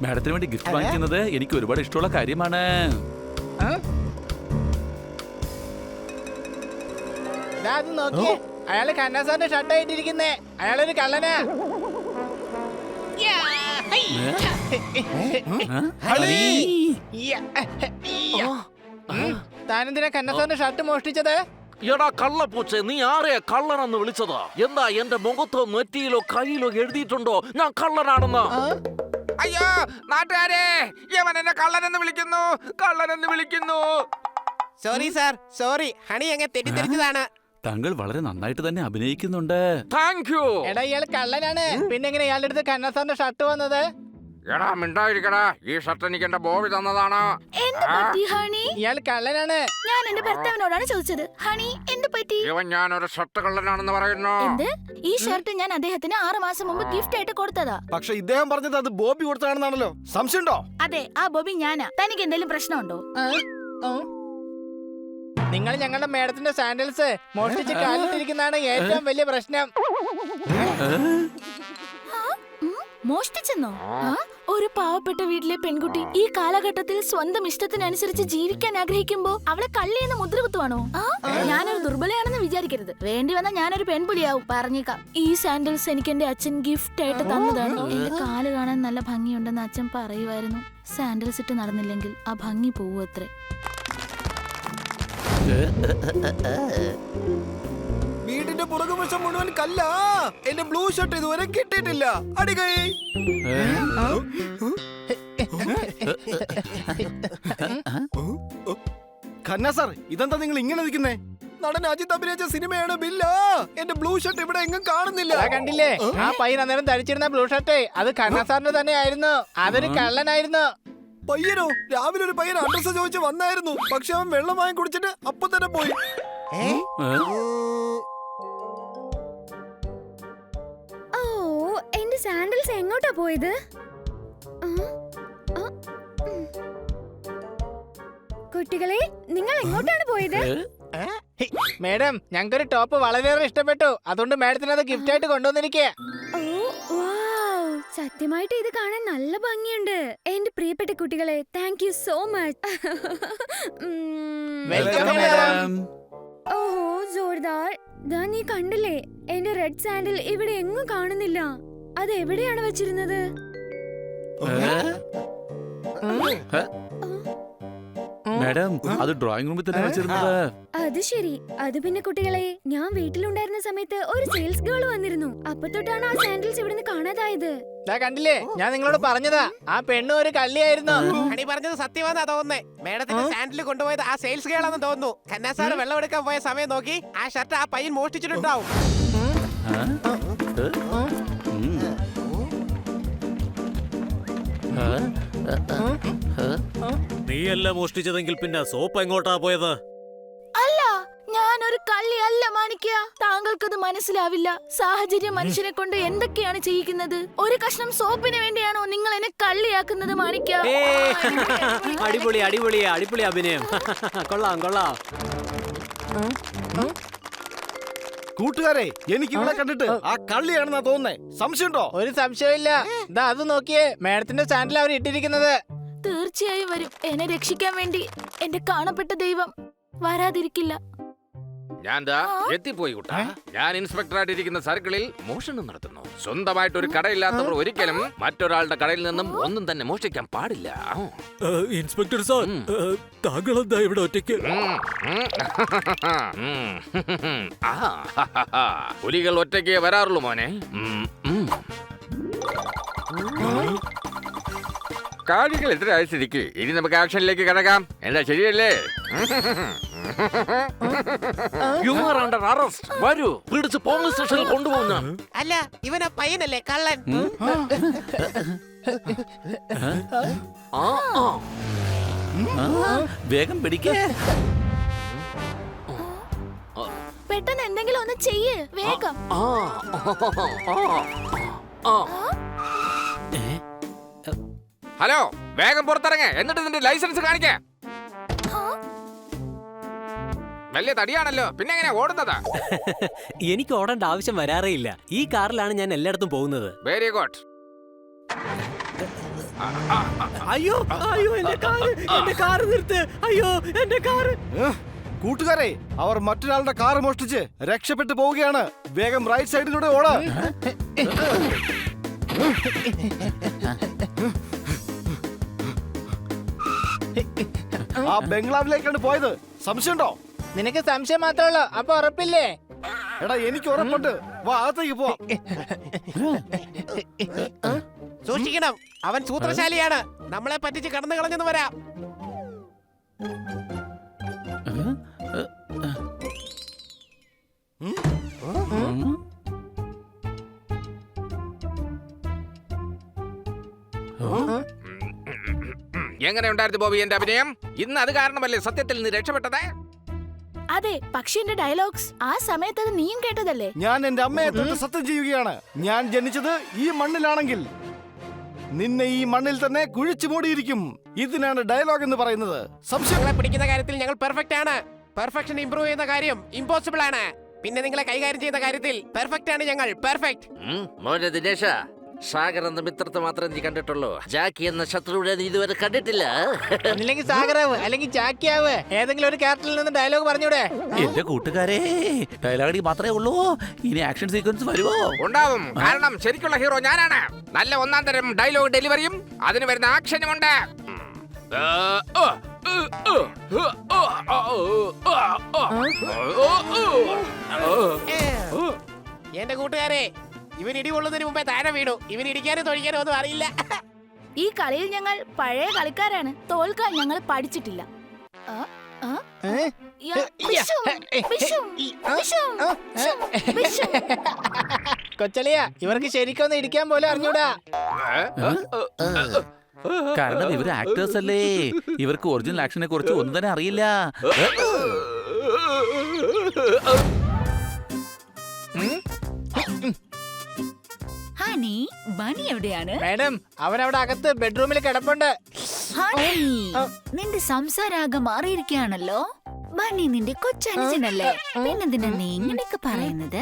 മാഡത്തിന് വേണ്ടി ഗിഫ്റ്റ് വാങ്ങിക്കുന്നത് എനിക്ക് ഒരുപാട് ഇഷ്ടമുള്ള കാര്യമാണ്. അയാള് കന്നാസാറിന്റെ ഷർട്ടായിട്ടിരിക്കുന്നേ. അയാളൊരു കള്ളനാ. താനെന്തിനാ കന്നാസാറിന്റെ ഷർട്ട് മോഷ്ടിച്ചത്? എടാ കള്ളപ്പൂച്ചെ, നീ ആരെയാ കള്ളനെന്ന് വിളിച്ചതാ? എന്താ എന്റെ മുഖത്തോ നെറ്റിയിലോ കയ്യിലോ എഴുതിയിട്ടുണ്ടോ ഞാൻ കള്ളനാണെന്ന്? അയ്യോ നാട്ടുകാരെ, യവൻ എന്നെ കള്ളനെന്ന് വിളിക്കുന്നു. Sorry sir, sorry. ഹണി അങ്ങ് തെറ്റിദ്ധരിച്ചതാണ്. താങ്കൾ വളരെ നന്നായിട്ട് തന്നെ അഭിനയിക്കുന്നുണ്ട്. Thank you. എടാ ഇയാൾ കള്ളനാണ്. പിന്നെ എങ്ങനെ ഇയാളുടെ അടുത്ത് കന്നാസാറിന്റെ ഷർട്ട് വന്നത്? എടാ മിണ്ടായിരിക്കടാ, ഈ ഷർട്ട് എനിക്ക് എന്റെ ബോബി തന്നതാണ്. ഇയാൾ കള്ളനാണ്. ഞാൻ എന്റെ ഭർത്താവിനോടാണ് ചോദിച്ചത്. ഹണി എന്ത് പറ്റി? ഇവൻ ഞാനൊരു ഷർട്ട് കള്ളനാണെന്ന് പറയുന്നു. എന്ത്? ഈ ഷർട്ട് ഞാൻ അദ്ദേഹത്തിന് 6 മാസം മുമ്പ് ഗിഫ്റ്റ് ആയിട്ട് കൊടുത്തതാ. പക്ഷെ ഇദ്ദേഹം പറഞ്ഞത് അത് ബോബി കൊടുത്താണെന്നാണല്ലോ. സംശയമുണ്ടോ? അതെ, ആ ബോബി ഞാനാ. തനിക്ക് എന്തെങ്കിലും പ്രശ്നമുണ്ടോ? നിങ്ങൾ ഞങ്ങളുടെ മേഡത്തിന്റെ സാൻഡൽസ് മോഷ്ടിച്ച് കാലിട്ടിരിക്കുന്നതാണ് ഏറ്റവും വലിയ പ്രശ്നം. മോഷ്ടിച്ചെന്നോ? ഒരു പാവപ്പെട്ട വീട്ടിലെ പെൺകുട്ടി ഈ കാലഘട്ടത്തിൽ സ്വന്തം ഇഷ്ടത്തിനനുസരിച്ച് ജീവിക്കാൻ ആഗ്രഹിക്കുമ്പോ അവളെ കള്ളിയെന്ന് മുദ്ര കുത്തുവാണോ? ഞാനൊരു ദുർബലയാണെന്ന് വിചാരിക്കരുത്. വേണ്ടി വന്ന ഞാനൊരു പെൺപുലിയാവും. പറഞ്ഞേക്കാം. ഈ സാൻഡൽസ് എനിക്ക് എന്റെ അച്ഛൻ ഗിഫ്റ്റ് ആയിട്ട് തന്നതാണ്. എന്റെ കാല് കാണാൻ നല്ല ഭംഗിയുണ്ടെന്ന് അച്ഛൻ പറയുമായിരുന്നു. സാൻഡൽസ് ഇട്ട് നടന്നില്ലെങ്കിൽ ആ ഭംഗി പോവത്രേ. വീടിന്റെ പുറകുവശം മുഴുവൻ കല്ല. എന്റെ ബ്ലൂ ഷർട്ട് ഇതുവരെ കിട്ടിയിട്ടില്ല. അടികൈ. ഖന്ന സാർ, ഇതെന്താ നിങ്ങൾ ഇങ്ങനെ നിൽക്കുന്നേ? നടൻ അജിത് അഭിനയിച്ച സിനിമയാണ് ബില്ല. എന്റെ ബ്ലൂ ഷർട്ട് ഇവിടെ എങ്ങും കാണുന്നില്ല. കണ്ടില്ലേ? ആ പയ്യൻ അന്നേരം ധരിച്ചിരുന്ന ബ്ലൂ ഷർട്ട് അത് കന്നാസാറിന്റെ തന്നെ ആയിരുന്നു. അതൊരു കള്ളനായിരുന്നു. പയ്യനോ? രാവിലെ ഒരു പയ്യൻ അഡ്രസ് ചോദിച്ച് വന്നായിരുന്നു. പക്ഷെ അവൻ വെള്ളം വാങ്ങി കുടിച്ചിട്ട് അപ്പൊ തന്നെ പോയി. ഓ, എന്റെ സാൻഡൽസ് എങ്ങോട്ടാ പോയത്? കുട്ടികളെ, നിങ്ങൾ എങ്ങോട്ടാണ് പോയത്? മേഡം, ഞങ്ങൾക്കൊരു ടോപ്പ് വളരെയേറെ ഇഷ്ടപ്പെട്ടു. അതുകൊണ്ട് മേഡത്തിന് അത് ഗിഫ്റ്റ് ആയിട്ട് കൊണ്ടുവന്നിരിക്കേ. സത്യമായിട്ട് ഇത് കാണാൻ നല്ല ഭംഗിയുണ്ട്. എന്റെ പ്രിയപ്പെട്ട കുട്ടികളെ, താങ്ക് യു സോ മച്ച്. ഓഹോ, ജോർദാർ. നീ കണ്ടില്ലേ? എന്റെ റെഡ് സാൻഡിൽ ഇവിടെ എങ്ങും കാണുന്നില്ല. അത് എവിടെയാണ് വെച്ചിരുന്നത്? മാഡം, അത് ഡ്രോയിങ് റൂമിൽ തന്നെ വെച്ചിരുന്നത്. അത് ശരി. അത് പിന്നെ കുട്ടികളെ, ഞാൻ വീട്ടിലുണ്ടായിരുന്ന സമയത്ത് ഒരു സെയിൽസ് ഗേൾ വന്നിരുന്നു. അപ്പൊ തൊട്ടാണ് ആ സാൻഡിൽസ് ഇവിടുന്ന് കാണാതായത്. കണ്ടില്ലേ? ഞാൻ നിങ്ങളോട് പറഞ്ഞതാ, ആ പെണ്ണ് ഒരു കള്ളിയായിരുന്നു. ഹണി പറഞ്ഞത് സത്യമാണെന്നാ തോന്നുന്നേ. മേഡത്തിന്റെ സാൻഡിൽ കൊണ്ടുപോയത് ആ സെയിൽസ് ഗേളാന്ന് തോന്നുന്നു. കന്നാസാറ് വെള്ളം എടുക്കാൻ പോയ സമയം നോക്കി ആ ഷർട്ട് ആ പയ്യൻ മോഷ്ടിച്ചിട്ടുണ്ടാവും. നീയല്ല മോഷ്ടിച്ചതെങ്കിൽ പിന്നെ സോപ്പ് എങ്ങോട്ടാ പോയത്? അല്ല, ഞാനൊരു കള്ളി അല്ല മാണിക്ക. താങ്കൾക്കത് മനസ്സിലാവില്ല. സാഹചര്യം മനുഷ്യനെ കൊണ്ട് എന്തൊക്കെയാണ് ചെയ്യിക്കുന്നത്. ഒരു കഷ്ണം സോപ്പിന് വേണ്ടിയാണോ നിങ്ങൾ എന്നെ കള്ളിയാക്കുന്നത് മാണിക്ക? അടിപൊളി അടിപൊളി അടിപൊളി അഭിനയം. കൊള്ളാം കൊള്ളാം. കൂട്ടുകാരെ, എനിക്ക് ഇവിടെ കണ്ടിട്ട് ആ കള്ളിയാണെന്നാ തോന്നുന്നേ. സംശയമുണ്ടോ? ഒരു സംശയമില്ല. അത് നോക്കിയേ, മേഡത്തിന്റെ സാൻഡിൽ അവർ ഇട്ടിരിക്കുന്നത്. തീർച്ചയായും വരും. എന്നെ രക്ഷിക്കാൻ വേണ്ടി എന്റെ കാണപ്പെട്ട ദൈവം വരാതിരിക്കില്ല. ഞാൻ എത്തിപ്പോയി കുട്ടാ. ഞാൻ ഇൻസ്പെക്ടറായിട്ടിരിക്കുന്ന സർക്കിളിൽ മോഷണം നടത്തുന്നു. സ്വന്തമായിട്ട് ഒരു കടയില്ലാത്തവർ ഒരിക്കലും മറ്റൊരാളുടെ കടയിൽ നിന്നും ഒന്നും തന്നെ മോഷ്ടിക്കാൻ പാടില്ല. ഇൻസ്പെക്ടർ സാർ, താങ്കൾ എന്താ ഇവിടെ ഒറ്റയ്ക്ക്? പുലികൾ ഒറ്റയ്ക്ക് വരാറുള്ളൂ മോനെ. കാര്യങ്ങൾ എത്രയായ സ്ഥിതിക്ക് ഇനി നമുക്ക് ആക്ഷനിലേക്ക് കിടക്കാം. എന്താ ശരിയല്ലേ? You are under arrest. വരൂ, പിടിച്ച് പോലീസ് സ്റ്റേഷനിൽ കൊണ്ടുപോകുന്ന. അല്ല, ഇവനാ പയ്യനല്ലേ കള്ളൻ? വേഗം പിടിക്കേ. പെട്ടെന്ന് എന്തെങ്കിലും ഒന്ന് ചെയ്യ്, വേഗം. ഹലോ, വേഗം പുറത്തിറങ്ങ. എന്നിട്ട് നിന്റെ ലൈസൻസ് കാണിക്കേ. വലിയ തടിയാണല്ലോ, പിന്നെ എങ്ങനെ ഓടുന്നതാ? എനിക്ക് ഓടേണ്ട ആവശ്യം വരാറേ ഇല്ല. ഈ കാറിലാണ് ഞാൻ എല്ലായിടത്തും പോകുന്നത്. Very good. അയ്യോ അയ്യോ എന്റെ കാറ് നിർത്ത്. അയ്യോ എന്റെ കാറ്. കൂട്ടുകാരെ, അവർ മറ്റൊരാളുടെ കാർ മോഷ്ടിച്ച് രക്ഷപ്പെട്ടു പോവുകയാണ്. വേഗം റൈറ്റ് സൈഡിലൂടെ ഓട. ആ ബംഗ്ലാവിലേക്കാണ് പോയത്. സംശയമുണ്ടോ? നിനക്ക് സംശയം മാത്രമേ ഉള്ളൂ, അപ്പൊ ഉറപ്പില്ലേ? എടാ, എനിക്ക് ഉറപ്പുണ്ട്. വാ, അകത്തേക്ക് പോവാം. സൂക്ഷിക്കണം, അവൻ സൂത്രശാലിയാണ്. നമ്മളെ പറ്റിച്ച് കടന്നു കളഞ്ഞെന്ന് വരാം. എങ്ങനെ ഉണ്ടായിരുന്നു ബോബി എന്റെ അഭിനയം? ഇന്ന് അത് കാരണമല്ലേ സത്യത്തിൽ നീ രക്ഷപ്പെട്ടത്? അതെ, പക്ഷെ എന്റെ ഡയലോഗ്സ് ആ സമയത്ത് അത് നീയും കേട്ടതല്ലേ? ഞാൻ എന്റെ അമ്മയെ തൊട്ട് സത്യം ചെയ്യുകയാണ്. ഞാൻ ജനിച്ചത് ഈ മണ്ണിലാണെങ്കിൽ നിന്നെ ഈ മണ്ണിൽ തന്നെ കുഴിച്ചു മൂടിയിരിക്കും. ഇതിനാണ് ഡയലോഗ് എന്ന് പറയുന്നത്. സംശയം നിങ്ങളെ പിടിക്കുന്ന കാര്യത്തിൽ ഞങ്ങൾ പെർഫെക്റ്റ് ആണ്. പെർഫെക്ഷൻ ഇംപ്രൂവ് ചെയ്യുന്ന കാര്യം ഇമ്പോസിബിൾ ആണ്. പിന്നെ നിങ്ങളെ കൈകാര്യം ചെയ്യുന്ന കാര്യത്തിൽ പെർഫെക്റ്റ് ആണ് ഞങ്ങൾ. പെർഫെക്റ്റ്. മോനെ ദിനേശ, സാഗർ എന്ന മിത്രത്തെ മാത്രമേ നീ കണ്ടിട്ടുള്ളൂ. ജാക്കി എന്ന ശത്രുവിനെ നീ ഇതുവരെ കണ്ടിട്ടില്ല. ഒന്നില്ലെങ്കിൽ സാഗറാവ് അല്ലെങ്കിൽ ജാക്കിയാവ്. ഏതെങ്കിലും ഒരു ക്യാരക്ടറിൽ നിന്ന് ഡയലോഗ് പറഞ്ഞൂടെ? എന്റെ കൂട്ടുകാരെ, ഡയലോഗി മാത്രമേ ഉള്ളൂ. ഇനി ആക്ഷൻ സീക്വൻസ് വരുമോ? ഉണ്ടാവും, കാരണം ശരിക്കുള്ള ഹീറോ ഞാനാണ്. നല്ല ഒന്നാം തരം ഡയലോഗ് ഡെലിവറിയും അതിന് വരുന്ന ആക്ഷനും ഉണ്ട്. എന്റെ കൂട്ടുകാരെ, ഇവൻ ഇടി കൊള്ളുന്നതിന് മുമ്പേ താഴെ വീണു. ഇവൻ ഇടിക്കാനും തൊഴിക്കാനും ഒന്നും അറിയില്ല. ഈ കളിയിൽ ഞങ്ങൾ പഴയ കളിക്കാരാണ്. തോൽക്കാൻ ഞങ്ങൾ പഠിച്ചിട്ടില്ല. ആ, ആ, യാ, വിഷും, വിഷും, വിഷും, വിഷും, വിഷും. കൊച്ചളിയ, ഇവർക്ക് ശരിക്കൊന്നും ഇടിക്കാൻ പോലും അറിഞ്ഞൂടാ. കാരണം ഇവര് ആക്ടേഴ്സ് അല്ലേ. ഇവർക്ക് ഒറിജിനൽ ആക്ഷനെ കുറിച്ച് ഒന്നും തന്നെ അറിയില്ല. ഹണി, ബണി എവിടെയാണ്? മാഡം, അവനവിടെ അകത്ത് ബെഡ്റൂമിൽ കിടപ്പുണ്ട്. ഹണി, നിന്റെ സംസാരാകെ മാറിയിരിക്കുകയാണല്ലോ. ബണി നിന്റെ കൊച്ചനുജനല്ലേ? പിന്നെന്തിനാ നീ ഇങ്ങനെയൊക്കെ പറയുന്നത്?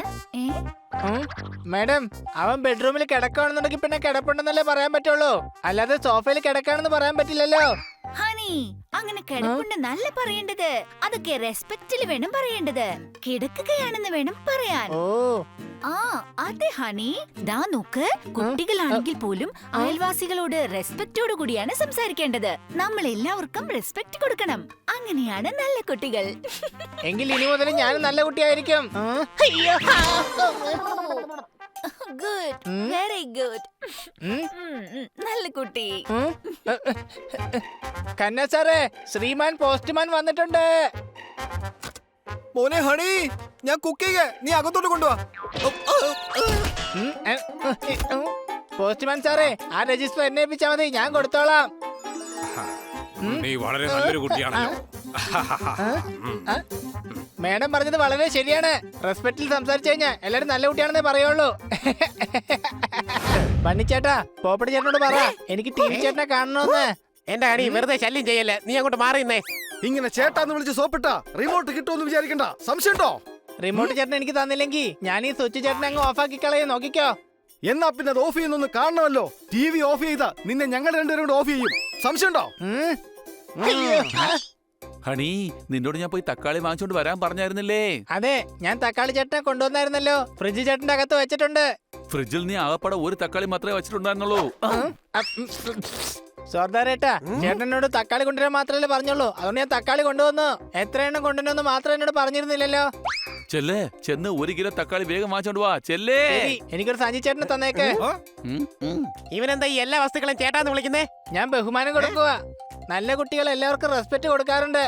മാഡം, അവൻ ബെഡ്റൂമിൽ കിടക്കുകയാണെന്നുണ്ടെങ്കിൽ പിന്നെ കിടപ്പുണ്ടെന്നല്ലേ പറയാൻ പറ്റുള്ളൂ. അല്ലാതെ സോഫയിൽ കിടക്കാണെന്ന് പറയാൻ പറ്റില്ലല്ലോ. ഹണി, അങ്ങനെ കിടപ്പുണ്ടെന്നല്ല പറയേണ്ടത്. അതൊക്കെ റെസ്പെക്റ്റിൽ വേണം പറയേണ്ടത്. കിടക്കുകയാണെന്ന് വേണം പറയാൻ. ഓ, ആ അതെ ഹണി. ദാ നോക്ക്, കുട്ടികളാണെങ്കിൽ പോലും അയൽവാസികളോട് റെസ്പെക്റ്റോട് കൂടിയാണ് സംസാരിക്കേണ്ടത്. നമ്മൾ എല്ലാവർക്കും റെസ്പെക്ട് കൊടുക്കണം. അങ്ങനെയാണ് നല്ല കുട്ടികൾ. എങ്കിൽ ഇനി മുതൽ ഞാനും നല്ല കുട്ടിയായിരിക്കും. Good, very good. നല്ല കുട്ടി. കന്ന സാറേ, ശ്രീമാൻ പോസ്റ്റ്മാൻ വന്നിട്ടുണ്ട്. മോനെ ഹണി, ഞാൻ കുക്ക് ചെയ്യേ, നീ അകത്തോട്ട് കൊണ്ടുവാ. പോസ്റ്റ്മാൻ സാറേ, ആ രജിസ്റ്റർ എന്നെ ഏൽപ്പിച്ചാ മതി, ഞാൻ കൊടുത്തോളാം. നീ വളരെ നല്ലൊരു കുട്ടിയാണല്ലോ. മേഡം പറഞ്ഞത് വളരെ ശരിയാണ്. റെസ്പെക്റ്റിൽ സംസാരിച്ചു കഴിഞ്ഞാൽ എല്ലാരും നല്ല കുട്ടിയാണെന്നേ പറയുള്ളൂ. പണിച്ചേട്ടാ, പോപ്പടി ചേട്ടനോട് പറ എനിക്ക് ടി വി ചേട്ടനെ കാണണമെന്ന്. എന്റെ ഹണി, വെറുതെ ശല്യം ചെയ്യല്ലേ. നീ അങ്ങോട്ട് മാറിയുന്നേ. ഇങ്ങനെ ചേട്ടാന്ന് വിളിച്ച് സോപ്പിട്ട റിമോട്ട് കിട്ടുമെന്ന് വിചാരിക്കണ്ട. സംശയമുണ്ടോ? റിമോട്ട് ചേട്ടൻ എനിക്ക് തന്നില്ലെങ്കിൽ ഞാൻ ഈ സ്വിച്ച് ചേട്ടനെ അങ്ങ് ഓഫാക്കി കളയും. നോക്കിക്കോ. എന്നാ പിന്നെ അത് ഓഫ് ചെയ്യുന്നൊന്ന് കാണണമല്ലോ. ടി വി ഓഫ് ചെയ്താ നിന്നെ ഞങ്ങൾ രണ്ടുപേരും കൂടെ ഓഫ് ചെയ്യും. സംശയമുണ്ടോ? ഹണി, നിന്നോട് ഞാൻ പോയി തക്കാളി വാങ്ങിച്ചോണ്ട് വരാൻ പറഞ്ഞായിരുന്നില്ലേ? അതെ, ഞാൻ തക്കാളി ചേട്ടനെ കൊണ്ടുവന്നായിരുന്നല്ലോ. ഫ്രിഡ്ജ് ചേട്ടന്റെ അകത്ത് വെച്ചിട്ടുണ്ട്. ഫ്രിഡ്ജിൽ നീ ആകപ്പാടെ ഒരു തക്കാളി മാത്രമേ വെച്ചിട്ടുണ്ടായിരുന്നുള്ളൂ. സോർദാരേട്ടാ, ചേട്ടനോട് തക്കാളി കൊണ്ടുവരാൻ മാത്രമല്ലേ പറഞ്ഞുള്ളൂ. അതുകൊണ്ട് ഞാൻ തക്കാളി കൊണ്ടുവന്നു. എത്ര എണ്ണം കൊണ്ടുവന്നു മാത്രം എന്നോട് പറഞ്ഞിരുന്നില്ലല്ലോ. ചെല്ലേ, ചെന്ന് 1 കിലോ തക്കാളി വേഗം വാങ്ങിച്ചോണ്ട് വാ. ചെല്ലേ. ശരി, എനിക്കൊരു സഞ്ചി ചേട്ടനെ തന്നേക്ക്. ഇവനെന്താ ഈ എല്ലാ വസ്തുക്കളെയും ചേട്ടാന്ന് വിളിക്കുന്നേ? ഞാൻ ബഹുമാനം കൊടുക്കുക. നല്ല കുട്ടികൾ എല്ലാവർക്കും റെസ്പെക്ട് കൊടുക്കാറുണ്ട്.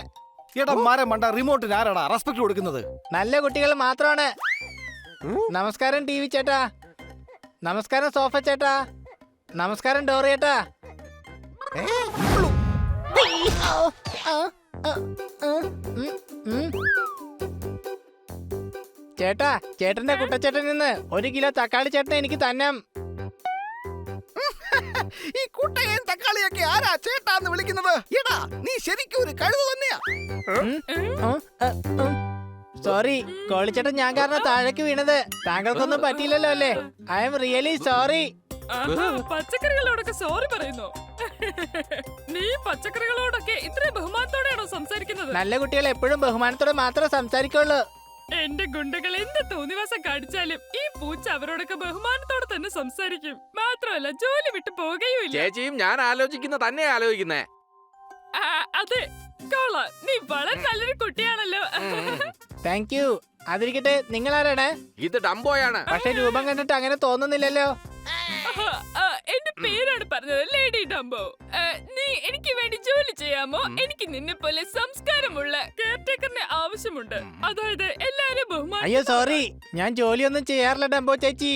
എടാ മരം മണ്ട, റിമോട്ടിന് ആരാടാ റെസ്പെക്ട് കൊടുക്കുന്നത്? നല്ല കുട്ടികൾ മാത്രമാണ്. നമസ്കാരം ടി വി ചേട്ടാ. നമസ്കാരം സോഫ ചേട്ടാ. നമസ്കാരം ഡോറി ചേട്ടാ. ചേട്ടാ, ചേട്ടന്റെ കുട്ടച്ചേട്ടൻ നിന്ന് 1 കിലോ തക്കാളി ചേട്ടനെ എനിക്ക് തന്നാം. ഈ കുട്ടയും തക്കാളിയൊക്കെ ആരാ ചേട്ടാന്ന് വിളിക്കുന്നത്? എടാ, നീ ശരിക്കും ഒരു കഴുത തന്നെയാ. സോറി, കോളിച്ചേട്ടൻ ഞാൻ കാരണം താഴേക്ക് വീണത്. താങ്കൾക്കൊന്നും പറ്റിയില്ലല്ലോ അല്ലേ? I am really sorry. പച്ചക്കറികളോടൊക്കെ സോറി പറയുന്നു. നീ പച്ചക്കറികളോടൊക്കെ ഇത്ര ബഹുമാനത്തോടെയാണോ സംസാരിക്കുന്നത്? നല്ല കുട്ടികൾ എപ്പോഴും ബഹുമാനത്തോടെ മാത്രമേ സംസാരിക്കുള്ളൂ. എന്റെ ഗുണ്ടകൾ എന്ത് തോന്നിവാസം കാണിച്ചാലും ഈ പൂച്ച അവരോടൊക്കെ ബഹുമാനത്തോടെ തന്നെ സംസാരിക്കും. മാത്രമല്ല ജോലി വിട്ടു പോകുകയുമില്ല. ചേച്ചിയും ഞാൻ ആലോചിക്കുന്ന തന്നെ ആലോചിക്കുന്നേ. അതെ, കൊള്ളാം. നീ വളരെ നല്ലൊരു കുട്ടിയാണല്ലോ. Thank you. അതിരിക്കട്ടെ, നിങ്ങൾ ആരാണ്? ഇത് ഡംബോയാണ്. പക്ഷെ രൂപം കണ്ടിട്ട് അങ്ങനെ തോന്നുന്നില്ലല്ലോ. എന്റെ പേരാണ് പറഞ്ഞത്, ലേഡി ഡംബോ. നീ എനിക്ക് വേണ്ടി ജോലി ചെയ്യാമോ? എനിക്ക് നിന്നെ പോലെ സംസ്കാരമുള്ള കെയർടേക്കറിനെ ആവശ്യമുണ്ട്. അതായത് എല്ലാരും ബഹുമാനം. അയ്യോ സോറി, ഞാൻ ജോലിയൊന്നും ചെയ്യാറില്ല ഡംബോ ചേച്ചി.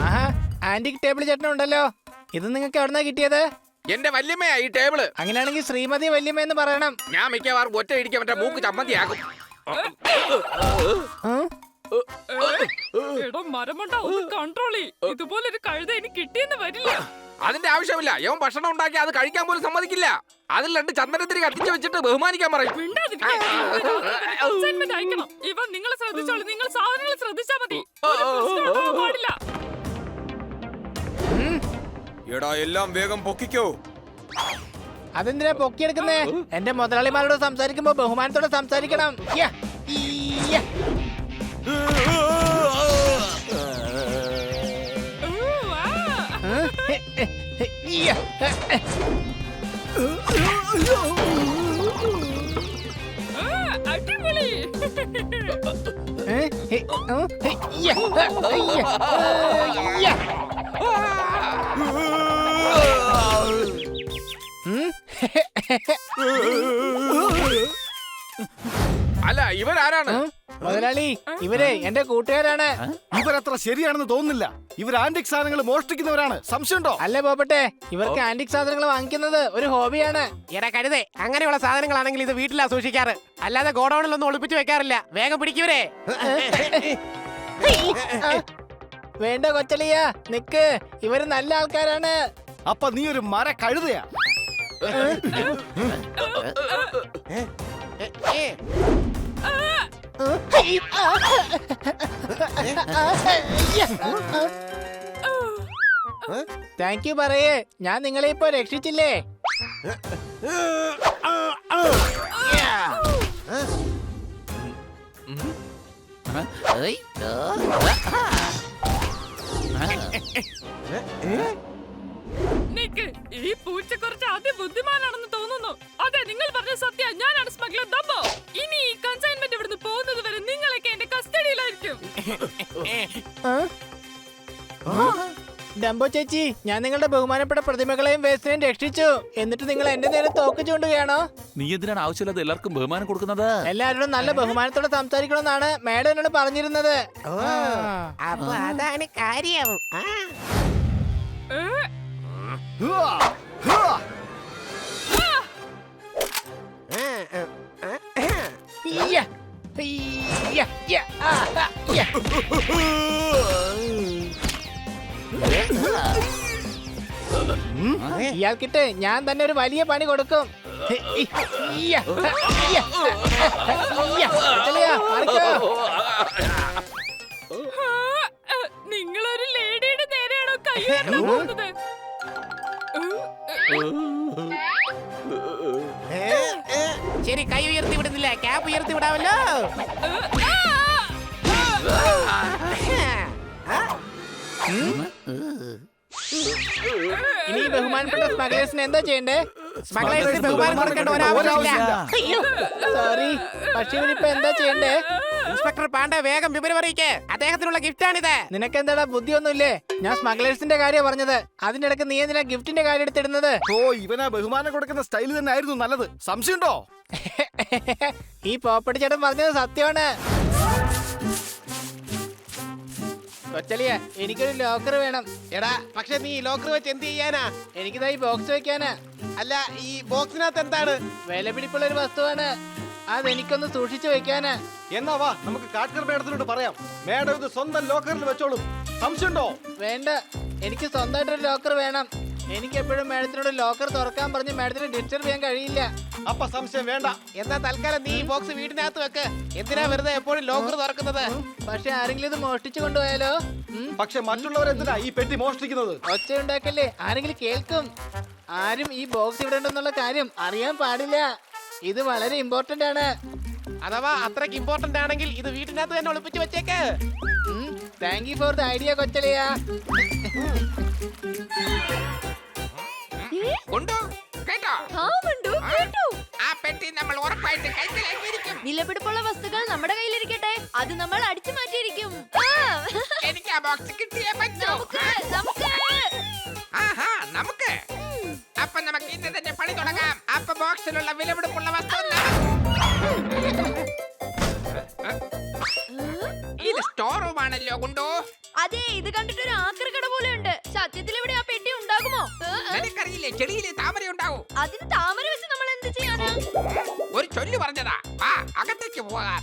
ആഹാ, ആന്റിക് ടേബിൾ ചേട്ടൻ ഉണ്ടല്ലോ. ഇത് നിങ്ങൾക്ക് എവിടുന്നാ കിട്ടിയത്? എന്റെ വല്യമ്മയാ ഈ ടേബിള്. അങ്ങനെയാണെങ്കിൽ ശ്രീമതി വല്യമ്മ എന്ന് പറയണം. ഞാൻ മിക്കവാറും ഒറ്റ ഇടിക്കാൻ മറ്റേ മൂക്ക് ചമ്മന്തിയാക്കും. എടോ മരമണ്ട, ഒന്ന് കൺട്രോൾ ചെയ്യ്. ഇതുപോലൊരു കഴുത എനിക്ക് കിട്ടിയെന്ന് വരില്ല. അതിന്റെ ആവശ്യമില്ല. യവൻ ഭക്ഷണം ഉണ്ടാക്കി അത് കഴിക്കാൻ പോലും സമ്മതിക്കില്ല. അതിൽ 2 ചന്ദനത്തിരി കത്തിച്ചു വെച്ചിട്ട് ബഹുമാനിക്കാൻ പറയും. മിണ്ടാതിരിക്ക്. Consignment അയക്കണം. ഇവൻ നിങ്ങളെ ശ്രദ്ധിച്ചോളൂ. നിങ്ങൾ സാധനങ്ങൾ ശ്രദ്ധിച്ചാ മതി. ഒരു പ്രശ്നം ഉണ്ടാവാൻ പാടില്ല. എടാ എല്ലാം വേഗം പൊക്കിക്കോ. അതെന്തിനാ പൊക്കിയെടുക്കുന്നേ? എന്റെ മുതലാളിമാരോട് സംസാരിക്കുമ്പോ ബഹുമാനത്തോടെ സംസാരിക്കണം. യ്യ, ഈയ്യ. യ്യ. അടിപൊളി. യ്യ, യ്യ, യ്യ. അല്ല, ഇവരാരാണ്? മുതലാളി, ഇവരെ എന്റെ കൂട്ടുകാരാണ്. ഇവരത്ര ശരിയാണെന്ന് തോന്നുന്നില്ല. ഇവർ ആന്റിക് സാധനങ്ങൾ മോഷ്ടിക്കുന്നവരാണ്. സംശയമുണ്ടോ? അല്ലേ പോപ്പട്ടെ, ഇവർക്ക് ആന്റിക് സാധനങ്ങൾ വാങ്ങിക്കുന്നത് ഒരു ഹോബിയാണ്. എടാ കഴുതേ, അങ്ങനെയുള്ള സാധനങ്ങളാണെങ്കിൽ ഇത് വീട്ടിലാ സൂക്ഷിക്കാറ്, അല്ലാതെ ഗോഡൌണിലൊന്നും ഒളിപ്പിച്ചു വെക്കാറില്ല. വേഗം പിടിക്കുവരെ. വേണ്ട കൊച്ചളിയ, നിക്ക്. ഇവര് നല്ല ആൾക്കാരാണ്. അപ്പൊ നീ ഒരു മര കഴുതയാ. താങ്ക് യു പറയേ, ഞാൻ നിങ്ങളെ ഇപ്പൊ രക്ഷിച്ചില്ലേ. നിക്ക്, ഈ പൂച്ച കുറച്ച് അതിബുദ്ധിമാനാണെന്ന് തോന്നുന്നു. അതെ, നിങ്ങൾ പറഞ്ഞ സത്യം. ഞാനാണ് സ്മഗ്ലർ ഡംബോ. ഇനി ഈ കൺസൈൻമെന്റ് ഇവിടുന്ന് പോകുന്നത് വരെ നിങ്ങളൊക്കെ എന്റെ കസ്റ്റഡിയിലായിരിക്കും. ഡംബോ ചേച്ചി, ഞാൻ നിങ്ങളുടെ ബഹുമാനപ്പെട്ട പ്രതിമകളെയും വേസ്റ്റിനെയും രക്ഷിച്ചു. എന്നിട്ട് നിങ്ങൾ എന്റെ നേരെ തോക്ക് ചൂണ്ടുകയാണോ? നീ എന്തിനാണ് ആവശ്യമില്ലാതെ എല്ലാവർക്കും ബഹുമാനം കൊടുക്കുന്നത്? എല്ലാവരോടും നല്ല ബഹുമാനത്തോടെ സംസാരിക്കണമെന്നാണ് മേഡം എന്നോട് പറഞ്ഞിരുന്നത്. അപ്പൊ അതാണ് കാര്യം. യ്യ, യ്യ, യ്യ, ആ, ആ, യ്യ. ഇയാൾക്കിട്ട് ഞാൻ തന്നെ ഒരു വലിയ പണി കൊടുക്കും. യ്യ, യ്യ, യ്യ. കൊച്ചളിയാ, മാറിക്കോ. നിങ്ങളൊരു ലേഡിയുടെ നേരെയാണോ കൈ ഉയർത്താൻ പോകുന്നത്? ശരി, കൈ ഉയർത്തി വിടുന്നില്ല, ക്യാപ്പ് ഉയർത്തി വിടാമല്ലോ. ഇനി ബഹുമാനപ്പെട്ട സ്മഗ്ലേഴ്സിന് എന്താ ചെയ്യണ്ടേ? സ്മഗ്ലേഴ്സിന് ബഹുമാനം കൊടുക്കേണ്ട ഒരാവശ്യമില്ല. സോറി, പക്ഷെ ഇവരിപ്പോ എന്താ ചെയ്യണ്ടേ? ഇൻസ്പെക്ടർ പാണ്ഡെ, വേഗം വിവരം അറിയിക്കേ. അദ്ദേഹത്തിനുള്ള ഗിഫ്റ്റാണിത്. നിനക്കെന്താടാ ബുദ്ധിയൊന്നുമില്ലേ? ഞാൻ സ്മഗ്ലേഴ്സിന്റെ കാര്യം പറഞ്ഞത്. അതിന്റെ ഇടയ്ക്ക് നീ എന്തിനാ ഗിഫ്റ്റിന്റെ കാര്യം എടുത്തിടുന്നത്? ഓ, ഇവനാ ബഹുമാനം കൊടുക്കുന്ന സ്റ്റൈൽ തന്നെ ആയിരുന്നു നല്ലത്. സംശയമുണ്ടോ? ഈ പോപ്പടി ചേട്ടൻ പറഞ്ഞത് സത്യമാണ്. കൊച്ചളിയ, എനിക്കൊരു ലോക്കർ വേണം. എടാ, പക്ഷെ നീ ലോക്കർ വെച്ച് എന്ത് ചെയ്യാനാ? എനിക്കിതാ ഈ ബോക്സ് വെക്കാനാ. അല്ല, ഈ ബോക്സിനകത്ത് എന്താണ്? വില പിടിപ്പുള്ള ഒരു വസ്തുവാണ്. അതെനിക്കൊന്ന് സൂക്ഷിച്ചു വെക്കാനാ. എന്നാ വാ, നമുക്ക് കാട്ട്കർ മേഡത്തിനോട് പറയാം. മേഡം ഇത് സ്വന്തം ലോക്കറിൽ വെച്ചോളും. സംശയമുണ്ടോ? വേണ്ട, എനിക്ക് സ്വന്തമായിട്ടൊരു ലോക്കർ വേണം. എനിക്ക് എപ്പോഴും മാഡത്തിനോട് ലോക്കർ തുറക്കാൻ പറഞ്ഞ് മാഡത്തിന് ഡിസ്റ്റർബ് ചെയ്യാൻ കഴിയില്ല. അപ്പൊ സംശയം വേണ്ട. എന്നാ തൽക്കാലം നീ ഈ ബോക്സ് വീടിനകത്ത് വെക്ക്. എന്തിനാ വെറുതെ എപ്പോഴും ലോക്കർ തുറക്കുന്നത്? പക്ഷെ ആരെങ്കിലും ഇത് മോഷ്ടിച്ചു കൊണ്ടുപോയാലോ? പക്ഷെ മറ്റുള്ളവരെന്തിനാ ഈ പെട്ടി മോഷ്ടിക്കുന്നത്? ഒച്ച ഉണ്ടാക്കല്ലേ, ആരെങ്കിലും കേൾക്കും. ആരും ഈ ബോക്സ് ഇവിടെ ഉണ്ടെന്നുള്ള കാര്യം അറിയാൻ പാടില്ല. ഇത് വളരെ ഇമ്പോർട്ടന്റ് ആണ്. അഥവാ അത്രയ്ക്ക് ഇമ്പോർട്ടന്റ് ആണെങ്കിൽ ഇത് വീട്ടിനകത്ത് തന്നെ ഒളിപ്പിച്ച് വെച്ചേക്ക്. Thank you for the idea കൊച്ചലയാ. കൊണ്ടു കേട്ടോ? ആ പെട്ടി നമ്മൾ ഉറപ്പായിട്ട് കൈക്കലാക്കിയിരിക്കും. വിലപിടിപ്പുള്ള വസ്തുക്കൾ നമ്മുടെ കയ്യിലിരിക്കട്ടെ, അത് നമ്മൾ അടിച്ചു മാറ്റിയിരിക്കും. എനിക്ക് ആ ബോക്സ് കിട്ടിയേ പറ്റൂ. നമുക്ക് അപ്പൊ നമുക്ക് ഇന്ന് തന്നെ പണി തുടങ്ങാം. അപ്പൊ ബോക്സിലുള്ള വിലപിടിപ്പുള്ള വസ്തു ഇത് സ്റ്റോർ റൂം ആണല്ലോ കൊണ്ടു. അതെ, ഇത് കണ്ടിട്ട് ഒരു ആക്രിക്കട പോലെ ഉണ്ട്. സത്യത്തിൽ ഇവിടെ ആ പെട്ടി ഉണ്ടാകുമോ? നിനക്കറിയില്ലേ ചെടിയിലെ താമര ഉണ്ടാവും. അതിന് താമര വെച്ച് നമ്മൾ എന്ത് ചെയ്യാനാ? ഒരു ചൊല്ലു പറഞ്ഞതാ. വാ അകത്തേക്ക് പോകാം.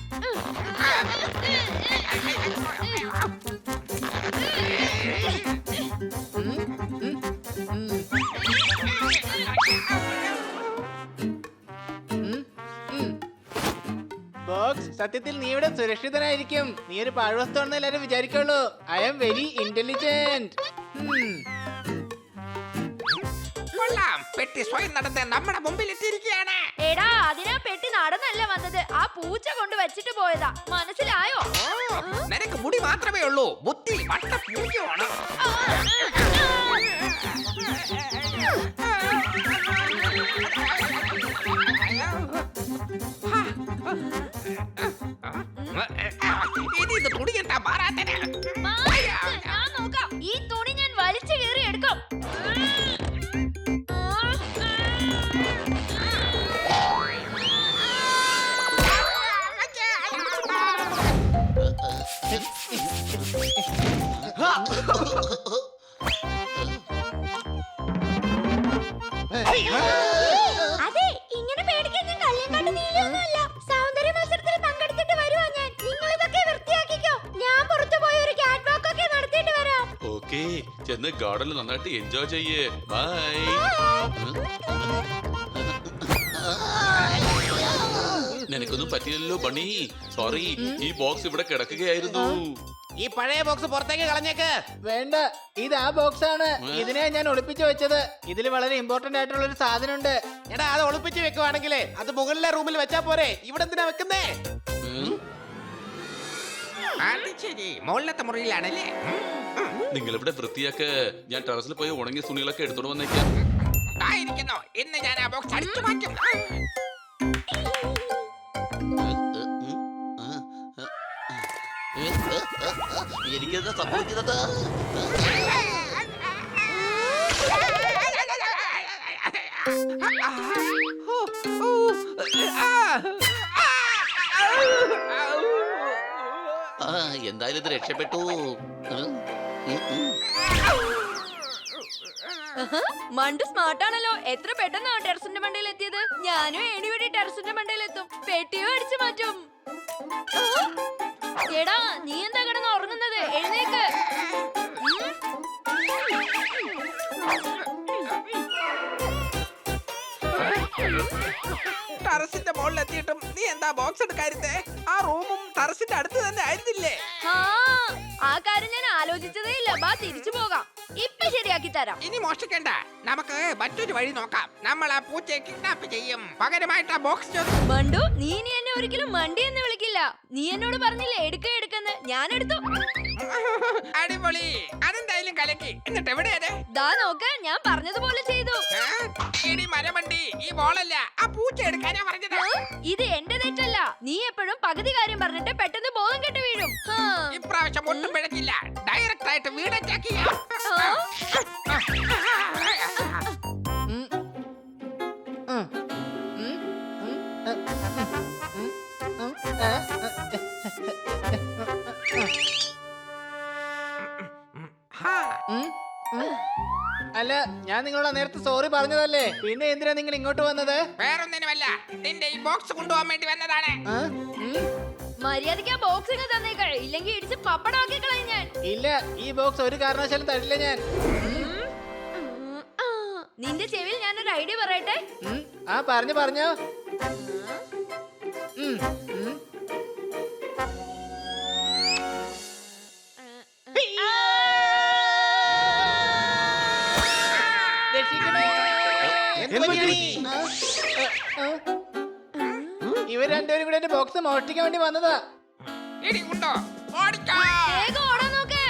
ബോക്സ്, സത്യത്തിൽ നീ ഇവിടെ സുരക്ഷിതനായിരിക്കും. നീ ഒരു പാഴ്വസ്തുവാണെന്ന് എല്ലാരും വിചാരിക്കുള്ളൂ. I am very intelligent. കൊള്ളാം, പെട്ടി സ്വയം നടന്ന് നമ്മുടെ മുമ്പിൽ എത്തിയിരിക്കുകയാണ്. എടാ, അതിനാ പെട്ടി നടന്നല്ല വന്നത്, ആ പൂച്ച കൊണ്ട് വെച്ചിട്ട് പോയതാ. മനസ്സിലായോ? നിനക്ക് മുടി മാത്രമേ ഉള്ളൂ, ബുദ്ധി വട്ട പൂച്ചയാണ്. ഇനി ഇത് തുണി എന്താ മാറാത്തത്? ഞാൻ നോക്കാം. ഈ തുണി ഞാൻ വലിച്ചു കയറി എടുക്കും. അതെ, ഇങ്ങനെ പേടിക്കാൻ ഞാൻ കല്യാൺകാട്ട് നീലൊന്നുമല്ല. സൗന്ദര്യ മത്സരത്തിൽ പങ്കെടുത്തിട്ട് വരുവാ ഞാൻ. നിങ്ങൾ ഇതൊക്കെ വൃത്തിയാക്കിക്കോ. ഞാൻ പുറത്തു പോയി ഒരു ക്യാറ്റ് വാക്ക് ഒക്കെ നടത്തിയിട്ട് വരാം. ഓക്കേ, ചെന്ന് ഗാർഡനിൽ നന്നായിട്ട് എൻജോയ് ചെയ്യേ. ബൈ. നിനക്കൊന്നും പറ്റിയല്ലോ ബണ്ണി. സോറി, ഈ ബോക്സ് ഇവിടെ കിടക്കുകയായിരുന്നു. ഈ പഴയ ബോക്സ് പുറത്തേക്ക് കളഞ്ഞേക്ക്. വേണ്ട, ഇത് ആ ബോക്സ് ആണ്. ഇതിനെ ഞാൻ ഒളിപ്പിച്ചു വെച്ചത്. ഇതിൽ വളരെ ഇമ്പോർട്ടന്റ് ആയിട്ടുള്ള ഒരു സാധനം ഉണ്ട്. എടാ, അത് ഒളിപ്പിച്ച് വെക്കുവാണെങ്കിലേ അത് മുകളിലെ റൂമിൽ വെച്ചാ പോരെ. ഇവിടെ എന്തിനാ വെക്കുന്നേ? അത് ശരി, മുകളിലത്തെ മുറിയിലാണല്ലേ. നിങ്ങൾ ഇവിടെ വൃത്തിയാക്ക്. ഞാൻ ടെറസിൽ പോയി ഉണങ്ങിയ തുണികളൊക്കെ എടുത്തോണ്ട് വന്നേക്കാം. ആയിരിക്കുന്നു, ഇന്ന് ഞാൻ ആ ബോക്സ് അടിച്ചു മാറ്റും. എനിക്കെന്താ സംഭവിക്കുന്നത്? എന്തായാലും ഇത് രക്ഷപ്പെട്ടു. മണ്ടു സ്മാർട്ടാണല്ലോ. എത്ര പെട്ടെന്നാ ടെറസിന്റെ മണ്ടയിൽ എത്തിയത്. ഞാനും ഏണി വഴി ടെറസിന്റെ മണ്ടയിൽ എത്തും. പെട്ടിയോ അടിച്ചു മാറ്റും. എടാ, നീ എന്താ കിടന്ന് ഉറങ്ങുന്നത്? എഴുന്നേക്ക്. ടെറസിന്റെ മുകളിൽ എത്തിയിട്ടും നീ എന്താ ബോക്സ് എടുക്കാരുന്നേ? ആ റൂമും ടെറസിന്റെ അടുത്ത് തന്നെ ആയിരുന്നില്ലേ? ആ കാര്യം ഞാൻ ആലോചിച്ചതേ ഇല്ല. ബാ, തിരിച്ചു പോകാം. ഇപ്പൊ ശരിയാക്കി തരാം. ഇനി മോഷ്ടിക്കണ്ട, നമുക്ക് മറ്റൊരു വഴി നോക്കാം. നമ്മൾ ആ പൂച്ചയെ കിഡ്നാപ്പ് ചെയ്യും. പകരമായിട്ട് ആ ബോക്സ് മണ്ടു, നീ ഇനി എന്നെ ഒരിക്കലും മണ്ടി എന്ന് വിളിക്കില്ല. നീ എന്നോട് പറഞ്ഞില്ലേ എടുക്കെന്ന്. ഞാൻ എടുത്തു. അടിപൊളി, അതെന്തായാലും കലക്കി. എന്നിട്ട് എവിടെയാണ്? ദാ നോക്ക്, ഞാൻ പറഞ്ഞതുപോലെ ചെയ്തു. ഇടി മരമണ്ടി, ഈ ബോളല്ല, ആ പൂച്ച എടുക്കാനാ പറഞ്ഞത്. ഇത് എന്റെ തെറ്റല്ല. നീ എപ്പോഴും പകുതി കാര്യം പറഞ്ഞിട്ട് പെട്ടെന്ന് ബോധം കെട്ട് വീഴും. ഇപ്രാവശ്യം ഒട്ടും പിഴക്കില്ല. ഡയറക്റ്റ് ആയിട്ട് വീടച്ചാക്കിയ. അല്ല, ഞാൻ നിങ്ങളോട് നേരത്തെ സോറി പറഞ്ഞതല്ലേ. പിന്നെ എന്തിനാ നിങ്ങൾ ഇങ്ങോട്ട് വന്നത്? വേറൊന്നിനുമല്ല, നിന്റെ ഈ ബോക്സ് കൊണ്ടുപോകാൻ വേണ്ടി വന്നതാണ്. മര്യാദയ്ക്ക് ആ ബോക്സ് ഇങ്ങ് തന്നേക്കൾ, ഇല്ലെങ്കിൽ ഇടിച്ച് പപ്പടമാക്കി കളയും ഞാൻ. ഇല്ല, ഈ ബോക്സ് ഒരു കാരണവശാലും തരില്ല ഞാൻ. നിന്റെ ചെവിയിൽ ഞാനൊരു ഐഡിയ പറയട്ടെ. ആ പറഞ്ഞോ. ഇവർ രണ്ടുപേരും കൂടെ എന്റെ ബോക്സ് മോഷ്ടിക്കാൻ വേണ്ടി വന്നതാ. വേഗം ഓടാൻ നോക്ക്.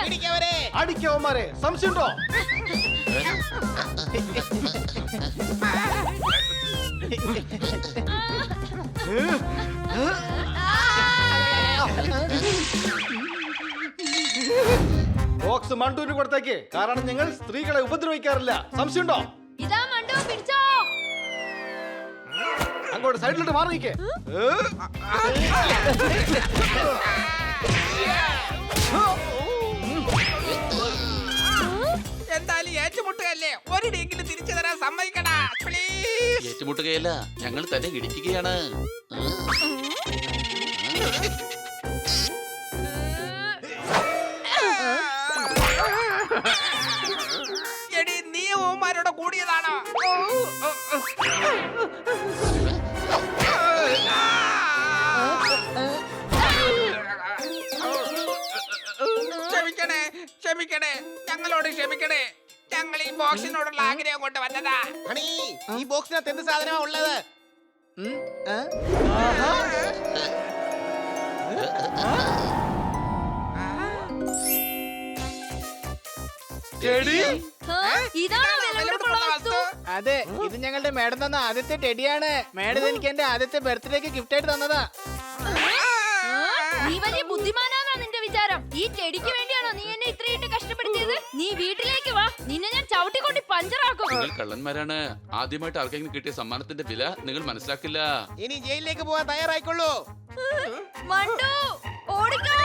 അടിക്കവന്മാരെ സംശയമുണ്ടോ? ബോക്സ് മണ്ടൂരിന് കൊടുത്തേക്ക്. കാരണം ഞങ്ങൾ സ്ത്രീകളെ ഉപദ്രവിക്കാറില്ല. സംശയമുണ്ടോ? ഇതാ മണ്ടു, പിടിച്ചോ. അങ്ങോട്ട് സൈഡിലോട്ട് മാറി നിൽക്കേ. എന്തായാലും ഏറ്റുമുട്ടുകയല്ലേ, ഒരിടെയെങ്കിലും തിരിച്ചു തരാൻ സമ്മതിക്കടാ പ്ലീസ്. ഏറ്റുമുട്ടുകയല്ല, ഞങ്ങൾ തന്നെ ഇടിക്കുകയാണ്. എടി നീ ഓമാരോട് കൂടിയതാണോ? ക്ഷമിക്കണേ, ഞങ്ങളോട് ക്ഷമിക്കണേ. ഞങ്ങൾ ഈ ബോക്സിനോടുള്ള ആഗ്രഹം കൊണ്ട് വന്നതാ. ഈ ബോക്സിനകത്ത് എന്ത് സാധനമാ ഉള്ളത്? ഇതാണോ വിലപിടിപ്പുള്ള വസ്തു? അതെ, ഇത് ഞങ്ങളുടെ മേഡം തന്ന ആദ്യത്തെ ടെഡിയാണ്. മേഡം എനിക്ക് എന്റെ ആദ്യത്തെ ബർത്ത്ഡേക്ക് ഗിഫ്റ്റ് ആയിട്ട് തന്നതാ. നീ വലിയ ബുദ്ധിമാനാന്നാ നിന്റെ വിചാരം? ഈ ചെടിക്ക് വേണ്ടിയാണോ നീ എന്നെ ഇത്രയിട്ട് കഷ്ടപ്പെടുത്തിയത്? നീ വീട്ടിലേക്ക് വാ, നിന്നെ ഞാൻ ചവിട്ടിക്കൊണ്ടി പഞ്ചറാക്കും. നിങ്ങൾ കള്ളന്മാരാണ്. ആദ്യമായിട്ട് ആർക്കെങ്കിലും കിട്ടിയ സമ്മാനത്തിന്റെ വില നിങ്ങൾ മനസ്സിലാക്കില്ല. ഇനി ജയിലിലേക്ക് പോവാൻ തയ്യാറായിക്കൊള്ളൂ. മണ്ടു, ഓടിക്കോ.